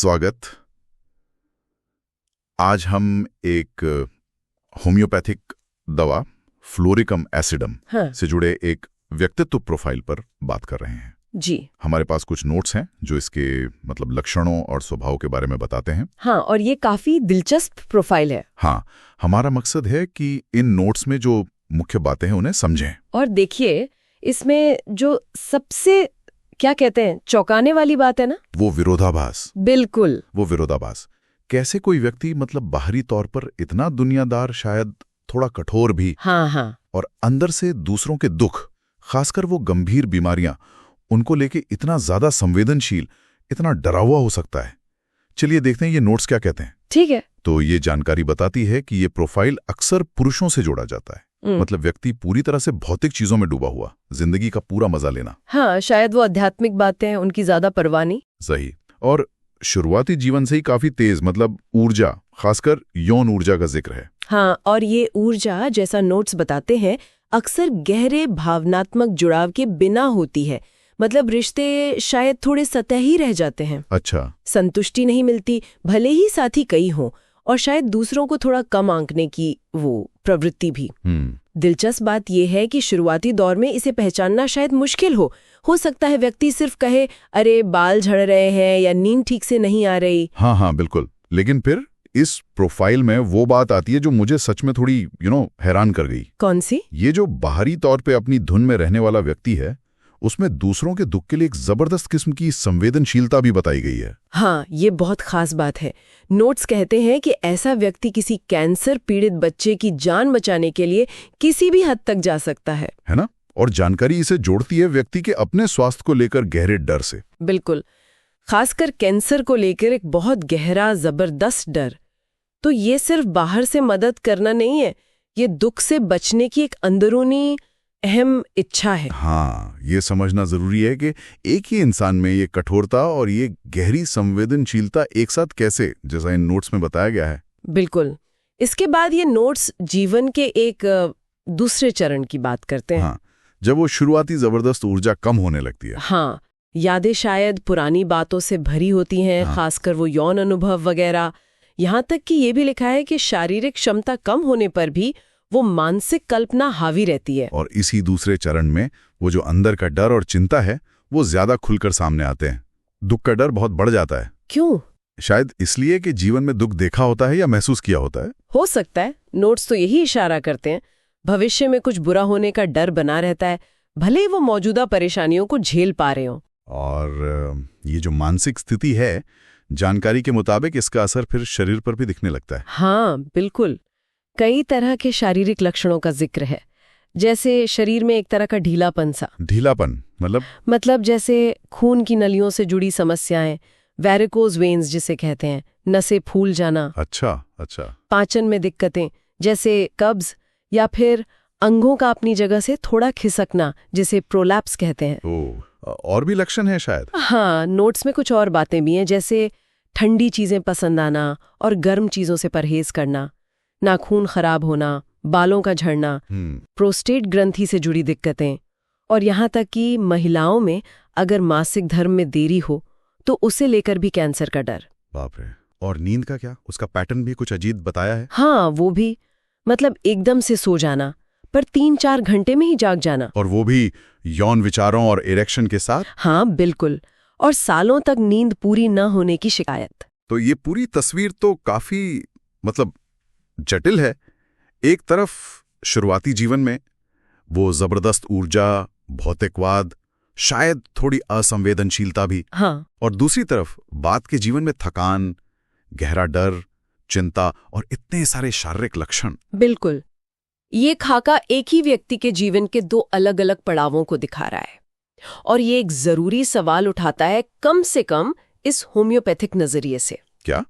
स्वागत। आज हम एक होम्योपैथिक दवा फ्लोरिकम एसिडम से जुड़े एक व्यक्तित्व प्रोफाइल पर बात कर रहे हैं। जी। हमारे पास कुछ नोट्स हैं जो इसके लक्षणों और स्वभाव के बारे में बताते हैं। हाँ, और ये काफी दिलचस्प प्रोफाइल है। हाँ, हमारा मकसद है कि इन नोट्स में जो मुख्य बातें हैं उन्हें समझें। और देखिए, इसमें जो सबसे क्या कहते हैं चौंकाने वाली बात है ना, वो विरोधाभास। बिल्कुल, वो विरोधाभास। कैसे कोई व्यक्ति बाहरी तौर पर इतना दुनियादार, शायद थोड़ा कठोर भी, हाँ, और अंदर से दूसरों के दुख, खासकर वो गंभीर बीमारियां, उनको लेके इतना ज्यादा संवेदनशील, इतना डरा हुआ हो सकता है। चलिए देखते हैं ये नोट्स क्या कहते हैं। ठीक है। तो ये जानकारी बताती है कि ये प्रोफाइल अक्सर पुरुषों से जोड़ा जाता है। व्यक्ति पूरी तरह से भौतिक चीजों में डूबा हुआ, जिंदगी का पूरा मजा लेना। हाँ, शायद वो आध्यात्मिक बातें उनकी ज्यादा परवाह नहीं। सही। और शुरुआती जीवन से ही काफी तेज, ऊर्जा, खासकर यौन ऊर्जा का जिक्र है। हाँ, और ये ऊर्जा, जैसा नोट्स बताते हैं, अक्सर गहरे भावनात्मक जुड़ाव के बिना होती है। रिश्ते शायद थोड़े सतही रह जाते हैं। अच्छा। संतुष्टि नहीं मिलती, भले ही साथी कई हों, और शायद दूसरों को थोड़ा कम आंकने की वो प्रवृत्ति भी। दिलचस्प बात यह है कि शुरुआती दौर में इसे पहचानना शायद मुश्किल हो सकता है व्यक्ति सिर्फ कहे, अरे बाल झड़ रहे हैं या नींद ठीक से नहीं आ रही। हाँ, बिल्कुल। लेकिन फिर इस प्रोफाइल में वो बात आती है जो मुझे सच में थोड़ी हैरान कर गई। कौन सी? ये जो बाहरी तौर पे अपनी धुन में रहने वाला व्यक्ति है, उसमें दूसरों के दुख के लिए एक जबरदस्त किस्म की संवेदनशीलता भी बताई गई है। हाँ, ये बहुत खास बात है। नोट्स कहते हैं कि ऐसा व्यक्ति किसी कैंसर पीड़ित बच्चे की जान बचाने के लिए किसी भी हद तक जा सकता है ना? और जानकारी इसे जोड़ती है व्यक्ति के अपने स्वास्थ्य को लेकर गहरे डर से। बिल्कुल, खासकर कैंसर को लेकर एक बहुत गहरा, जबरदस्त डर। तो ये सिर्फ बाहर से मदद करना नहीं है, ये दुख से बचने की एक अंदरूनी अहम इच्छा है। हाँ, ये समझना जरूरी है कि एक ही इंसान में ये कठोरता और ये गहरी संवेदनशीलता एक साथ कैसे, जैसा इन नोट्स में बताया गया है। बिल्कुल। इसके बाद ये नोट्स जीवन के एक दूसरे चरण की बात करते हैं। हाँ, जब वो शुरुआती जबरदस्त ऊर्जा कम होने लगती है। हाँ, यादें शायद पुरानी बातों से भरी होती हैं। हाँ। खासकर वो यौन अनुभव वगैरह। यहाँ तक कि ये भी लिखा है कि शारीरिक क्षमता कम होने पर भी वो मानसिक कल्पना हावी रहती है। और इसी दूसरे चरण में वो जो अंदर का डर और चिंता है, वो ज्यादा खुलकर सामने आते हैं। दुख का डर बहुत बढ़ जाता है। क्यों? शायद इसलिए कि जीवन में दुख देखा होता है या महसूस किया होता है। हो सकता है। नोट्स तो यही इशारा करते हैं, भविष्य में कुछ बुरा होने का डर बना रहता है, भले ही वो मौजूदा परेशानियों को झेल पा रहे हो। और ये जो मानसिक स्थिति है, जानकारी के मुताबिक इसका असर फिर शरीर पर भी दिखने लगता है। हाँ, बिल्कुल। कई तरह के शारीरिक लक्षणों का जिक्र है, जैसे शरीर में एक तरह का ढीलापन सा। ढीलापन मतलब जैसे खून की नलियों से जुड़ी समस्याएं, वेरिकोज वेन्स जिसे कहते हैं, नसें फूल जाना। अच्छा। पाचन में दिक्कतें जैसे कब्ज, या फिर अंगों का अपनी जगह से थोड़ा खिसकना जिसे प्रोलैप्स कहते हैं। और भी लक्षण है शायद। हाँ, नोट्स में कुछ और बातें भी हैं, जैसे ठंडी चीजें पसंद आना और गर्म चीजों से परहेज करना, नाखून खराब होना, बालों का झड़ना, प्रोस्टेट ग्रंथि से जुड़ी दिक्कतें, और यहाँ तक कि महिलाओं में अगर मासिक धर्म में देरी हो तो उसे लेकर भी कैंसर का डर। बाप रे। और नींद का क्या? उसका पैटर्न भी कुछ अजीब बताया है। हाँ, वो भी। एकदम से सो जाना, पर 3-4 घंटे में ही जाग जाना। और वो भी यौन विचारों और इरेक्शन के साथ। हाँ, बिल्कुल। और सालों तक नींद पूरी न होने की शिकायत। तो ये पूरी तस्वीर तो काफी जटिल है। एक तरफ शुरुआती जीवन में वो जबरदस्त ऊर्जा, भौतिकवाद, शायद थोड़ी असंवेदनशीलता भी। हाँ। और दूसरी तरफ बाद के जीवन में थकान, गहरा डर, चिंता और इतने सारे शारीरिक लक्षण। बिल्कुल। ये खाका एक ही व्यक्ति के जीवन के 2 अलग अलग पड़ावों को दिखा रहा है, और ये एक जरूरी सवाल उठाता है, कम से कम इस होम्योपैथिक नजरिए से। क्या?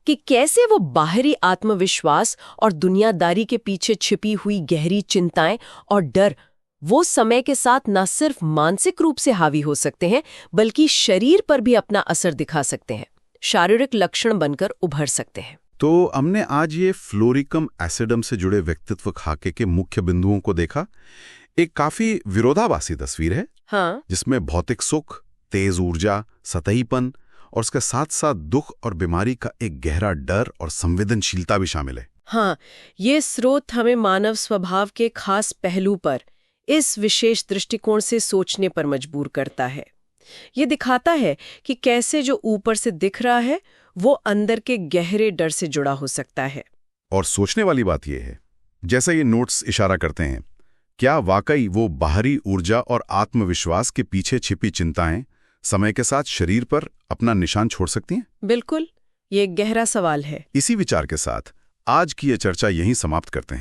कि कैसे वो बाहरी आत्मविश्वास और दुनियादारी के पीछे छिपी हुई गहरी चिंताएं और डर वो समय के साथ न सिर्फ मानसिक रूप से हावी हो सकते हैं, बल्कि शरीर पर भी अपना असर दिखा सकते हैं, शारीरिक लक्षण बनकर उभर सकते हैं। तो हमने आज ये फ्लोरिकम एसिडम से जुड़े व्यक्तित्व खाके के मुख्य बिंदुओं को देखा। एक काफी विरोधाभासी तस्वीर है। हाँ। जिसमें भौतिक सुख, तेज ऊर्जा, सतहीपन और उसके साथ साथ दुख और बीमारी का एक गहरा डर और संवेदनशीलता भी शामिल है। हाँ, ये स्रोत हमें मानव स्वभाव के खास पहलू पर इस विशेष दृष्टिकोण से सोचने पर मजबूर करता है। ये दिखाता है कि कैसे जो ऊपर से दिख रहा है वो अंदर के गहरे डर से जुड़ा हो सकता है। और सोचने वाली बात यह है, जैसा ये नोट्स इशारा करते हैं, क्या वाकई वो बाहरी ऊर्जा और आत्मविश्वास के पीछे छिपी चिंताएं समय के साथ शरीर पर अपना निशान छोड़ सकती हैं? बिल्कुल, ये एक गहरा सवाल है। इसी विचार के साथ आज की ये चर्चा यहीं समाप्त करते हैं।